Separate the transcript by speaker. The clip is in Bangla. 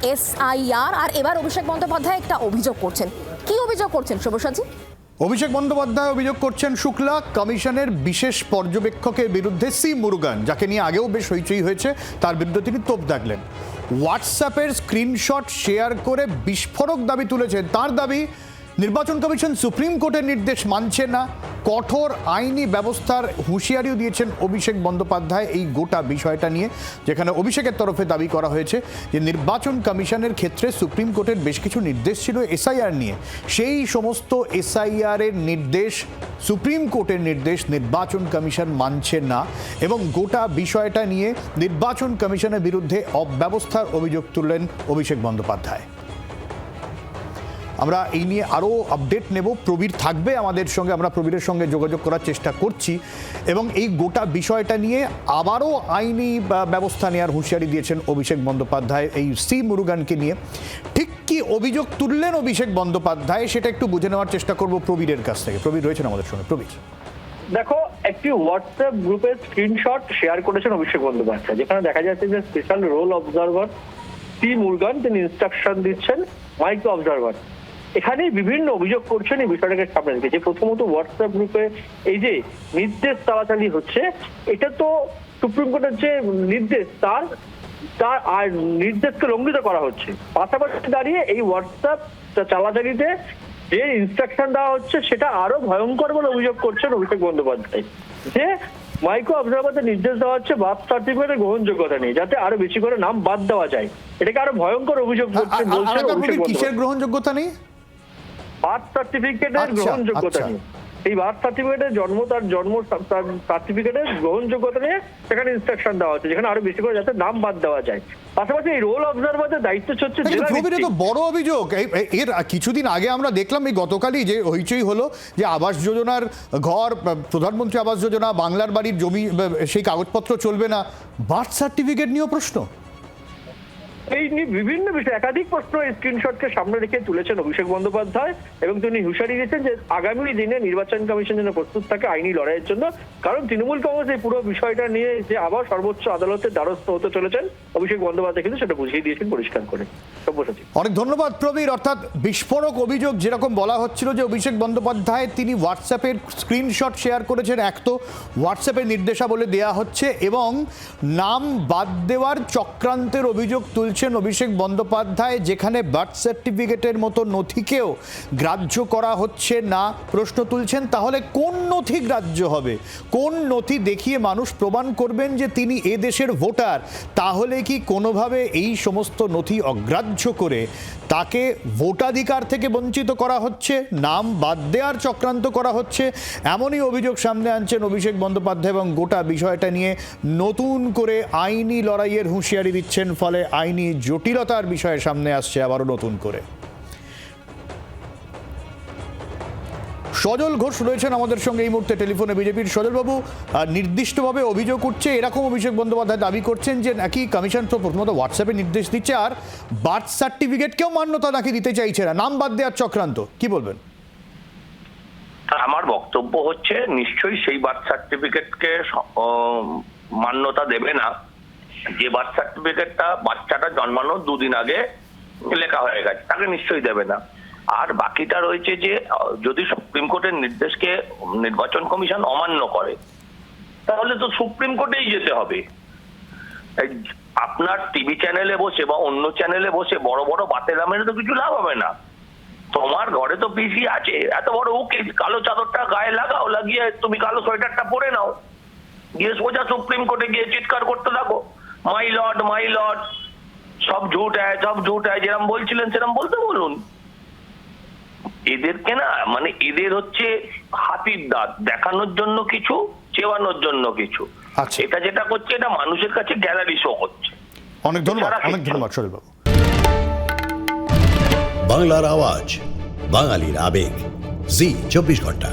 Speaker 1: এসআইআর আর এবার অভিষেক বন্দ্যোপাধ্যায় একটা অভিযোগ করছেন। কি অভিযোগ করছেন শুভসাচী?
Speaker 2: অভিষেক বন্দ্যোপাধ্যায় অভিযোগ করছেন শুক্লা কমিশনের বিশেষ পর্যবেক্ষকের বিরুদ্ধে সি মুরুগান, যাকে নিয়ে আগেও বেশ হইচই হয়েছে, তার বিরুদ্ধে তিনি তোপ দাগলেন। হোয়াটসঅ্যাপের স্ক্রিনশট শেয়ার করে বিস্ফোরক দাবি তুলেছেন। তার দাবি, নির্বাচন কমিশন সুপ্রিম কোর্টের নির্দেশ মানছে না, কঠোর আইনি ব্যবস্থার হুঁশিয়ারিও দিয়েছেন অভিষেক বন্দ্যোপাধ্যায় এই গোটা বিষয়টা নিয়ে, যেখানে অভিষেকের তরফে দাবি করা হয়েছে যে নির্বাচন কমিশনের ক্ষেত্রে সুপ্রিম কোর্টের বেশ কিছু নির্দেশ ছিল এসআইআর নিয়ে, সেই সমস্ত এসআইআরের নির্দেশ, সুপ্রিম কোর্টের নির্দেশ নির্বাচন কমিশন মানছে না এবং গোটা বিষয়টা নিয়ে নির্বাচন কমিশনের বিরুদ্ধে অব্যবস্থার অভিযোগ তুললেন অভিষেক বন্দ্যোপাধ্যায়। আমরা এই নিয়ে আরও আপডেট নেব, প্রবীর থাকবে আমাদের সঙ্গে, আমরা প্রবীরের সঙ্গে যোগাযোগ করার চেষ্টা করছি এবং এই গোটা বিষয়টা নিয়ে আবারও আইনি ব্যবস্থা নেওয়ার হুঁশিয়ারি দিয়েছেন অভিষেক বন্দ্যোপাধ্যায় এই সি মুরুগানকে নিয়ে। ঠিক কি অভিযোগ তুললেন অভিষেক বন্দ্যোপাধ্যায় সেটা একটু বুঝে নেওয়ার চেষ্টা করব প্রবীরের কাছ থেকে। প্রবীর রয়েছেন আমাদের সঙ্গে। প্রবীর,
Speaker 3: দেখো, একটি হোয়াটসঅ্যাপ গ্রুপের স্ক্রিনশট শেয়ার করেছেন অভিষেক বন্দ্যোপাধ্যায়, যেখানে দেখা যাচ্ছে যে special role observer C Murugan তিনি ইনস্ট্রাকশন দিচ্ছেন মাইক্রো অবজারভার। এখানেই বিভিন্ন অভিযোগ করছেন এই বিষয়টাকে সামনে রেখে, যে প্রথমত হোয়াটসঅ্যাপ গ্রুপে এই যে নির্দেশ চালাচালি হচ্ছে, এটা তো সুপ্রিম কোর্টের যে নির্দেশ তার নির্দেশকে লঙ্ঘিত করা হচ্ছে। পাশাপাশি দাঁড়িয়ে এই হোয়াটসঅ্যাপ চালাচালিতে যে ইনস্ট্রাকশন দেওয়া হচ্ছে সেটা আরো ভয়ঙ্কর বলে অভিযোগ করছেন অভিষেক বন্দ্যোপাধ্যায়, যে মাইক্রো অবজারভারদের নির্দেশ দেওয়া হচ্ছে বার্থ সার্টিফিকেটের গ্রহণযোগ্যতা নেই, যাতে আরো বেশি করে নাম বাদ দেওয়া যায়। এটাকে আরো ভয়ঙ্কর অভিযোগ করছেন। বলছেন
Speaker 2: কিসের গ্রহণযোগ্যতা নেই?
Speaker 3: বার্থ সার্টিফিকেটের গ্রহণযোগ্যতা নেই। এই বার্থ সার্টিফিকেটের জন্ম সার্টিফিকেটের গ্রহণযোগ্যতা নিয়ে সেখানে ইনস্ট্রাকশন দেওয়া হচ্ছে, যেখানে আরো বেশি করে যাতে নাম বাদ দেওয়া যায়। পাশাপাশি এই রোল অবজারভারদের দায়িত্ব হচ্ছে
Speaker 2: তো বড় অভিযোগ। এর কিছুদিন আগে আমরা দেখলাম, এই গতকালই যে হইচই হলো, যে আবাস যোজনার ঘর, প্রধানমন্ত্রী আবাস যোজনা, বাংলার বাড়ির জমি, সেই কাগজপত্র চলবে না, বার্থ সার্টিফিকেট নিয়েও প্রশ্ন।
Speaker 3: এই নিয়ে বিভিন্ন বিষয় একাধিক প্রশ্ন এই স্ক্রিনশটকে সামনে রেখে তুলেছেন অভিষেক বন্দ্যোপাধ্যায় এবং তিনি হুঁশিয়ারি দিয়েছেন যে আগামী দিনে নির্বাচন কমিশন যেন প্রস্তুত থাকে আইনি লড়াইয়ের জন্য। কারণ তৃণমূল কংগ্রেস এই পুরো বিষয়টা নিয়ে যে আবার সর্বোচ্চ আদালতের দ্বারস্থ হতে চলেছেন অভিষেক বন্দ্যোপাধ্যায় কিন্তু সেটা বুঝিয়ে দিয়েছেন পরিষ্কার করে।
Speaker 2: অনেক ধন্যবাদ প্রবীর। অর্থাৎ বিস্ফোরক অভিযোগ, যেরকম বলা হচ্ছিল যে অভিষেক বন্দ্যোপাধ্যায় তিনি হোয়াটসঅ্যাপের স্ক্রিনশট শেয়ার করেছেন, এক তো হোয়াটসঅ্যাপের নির্দেশাবলী দেওয়া হচ্ছে এবং নাম বাদ দেওয়ার চক্রান্তের অভিযোগ তুলছেন অভিষেক বন্দ্যোপাধ্যায়, যেখানে বার্থ সার্টিফিকেটের মতো নথিকেও গ্রাহ্য করা হচ্ছে না। প্রশ্ন তুলছেন, তাহলে কোন নথি গ্রাহ্য হবে? কোন নথি দেখিয়ে মানুষ প্রমাণ করবেন যে তিনি এ দেশের ভোটার? তাহলে কি কোনোভাবে এই সমস্ত নথি অগ্রাহ্য করে তাকে ভোটাধিকার থেকে বঞ্চিত করা হচ্ছে, নাম বাদ দেওয়ার চক্রান্ত করা হচ্ছে? এমনই অভিযোগ সামনে আনছেন অভিষেক বন্দ্যোপাধ্যায় এবং গোটা বিষয়টা নিয়ে নতুন করে আইনি লড়াইয়ের হুঁশিয়ারি দিচ্ছেন। ফলে আইনি জটিলতার বিষয়ে সামনে আসছে আবারও নতুন করে। সজল ঘোষ রয়েছেন আমাদের সঙ্গে এই মুহূর্তে টেলিফোনে। বিজেপির সজলবাবু, নির্দিষ্টভাবে অভিযোগ উঠছে, এরকম অভিষেক বন্দ্যোপাধ্যায় দাবি করছেন যে নাকি কমিশন তো প্রথমত হোয়াটসঅ্যাপে নির্দেশ দিচ্ছে, আর বার্থ সার্টিফিকেটকেও মান্যতা নাকি দিতে চাইছে না, নাম বাদ দেওয়ার চক্রান্ত। কি বলবেন?
Speaker 4: আমার বক্তব্য হচ্ছে, নিশ্চয়ই সেই বার্থ সার্টিফিকেটকে মান্যতা দেবে না যে বার্থ সার্টিফিকেটটা বাচ্চাটা জন্মানোর দুদিন আগে লেখা হয়ে গেছে, তাকে নিশ্চয়ই দেবে না। আর বাকিটা রয়েছে যে যদি সুপ্রিম কোর্টের নির্দেশকে নির্বাচন কমিশন অমান্য করে তাহলে তো সুপ্রিম কোর্টেই যেতে হবে। আপনার টিভি চ্যানেলে বসে বা অন্য চ্যানেলে বসে বড় বড় বাতেলা মেরে তো কিছু লাভ হবে না। তোমার ঘরে তো পিসি আছে, এত বড় উকিল, কালো চাদরটা গায়ে লাগাও, লাগিয়ে তুমি কালো সোয়েটারটা পরে নাও, গিয়ে সোজা সুপ্রিম কোর্টে গিয়ে চিৎকার করতে থাকো, মাই লর্ড মাই লর্ড, সব ঝুট হ্যায় সব ঝুট হ্যায়, যেরকম বলছিলেন সেরকম বলতে বলুন। এদেরকে না, মানে এদের হচ্ছে হাতির দাঁত, দেখানোর জন্য কিছু, চেবানোর জন্য কিছু। এটা যেটা করছে, এটা মানুষের কাছে গ্যালারি শো করছে।
Speaker 2: অনেক ধন্যবাদ, অনেক ধন্যবাদ সজলবাবু।
Speaker 5: বাংলার আওয়াজ, বাঙালির আবেগ, জি 24 ঘন্টা।